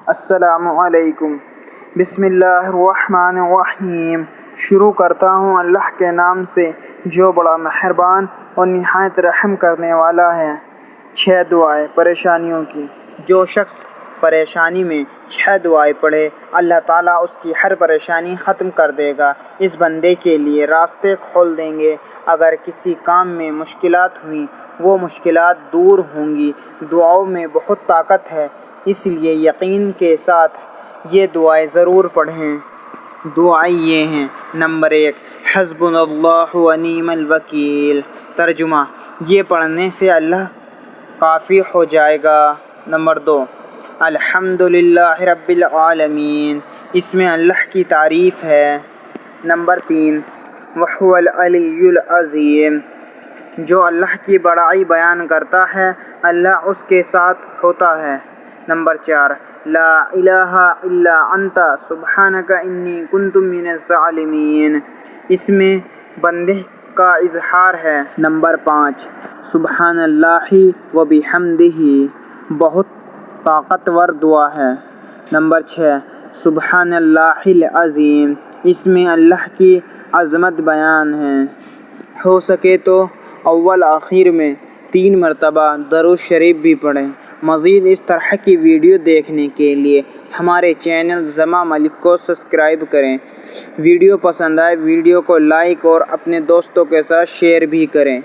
السلام علیکم۔ بسم اللہ الرحمن الرحیم۔ شروع کرتا ہوں اللہ کے نام سے جو بڑا مہربان اور نہایت رحم کرنے والا ہے۔ 6 دعائیں پریشانیوں کی۔ جو شخص پریشانی میں 6 دعائیں پڑھے اللہ تعالیٰ اس کی ہر پریشانی ختم کر دے گا، اس بندے کے لیے راستے کھول دیں گے۔ اگر کسی کام میں مشکلات ہوئیں وہ مشکلات دور ہوں گی۔ دعاؤں میں بہت طاقت ہے، اس لیے یقین کے ساتھ یہ دعائیں ضرور پڑھیں۔ دعائیں یہ ہیں۔ نمبر 1، حسبنا اللہ و نعم الوکیل۔ ترجمہ: یہ پڑھنے سے اللہ کافی ہو جائے گا۔ نمبر 2، الحمدللہ رب العالمین۔ اس میں اللہ کی تعریف ہے۔ نمبر 3، وہو العلی العظیم۔ جو اللہ کی بڑائی بیان کرتا ہے اللہ اس کے ساتھ ہوتا ہے۔ نمبر 4، لا الہ الا انت سبحانک انی کنت من الظالمین۔ اس میں بندے کا اظہار ہے۔ نمبر 5، سبحان اللہ و بحمدہ۔ بہت طاقتور دعا ہے۔ نمبر 6، سبحان اللہ العظیم۔ اس میں اللہ کی عظمت بیان ہے۔ ہو سکے تو اول آخر میں 3 مرتبہ درود شریف بھی پڑھیں۔ مزید اس طرح کی ویڈیو دیکھنے کے لیے ہمارے چینل زما ملک کو سبسکرائب کریں۔ ویڈیو پسند آئے ویڈیو کو لائک اور اپنے دوستوں کے ساتھ شیئر بھی کریں۔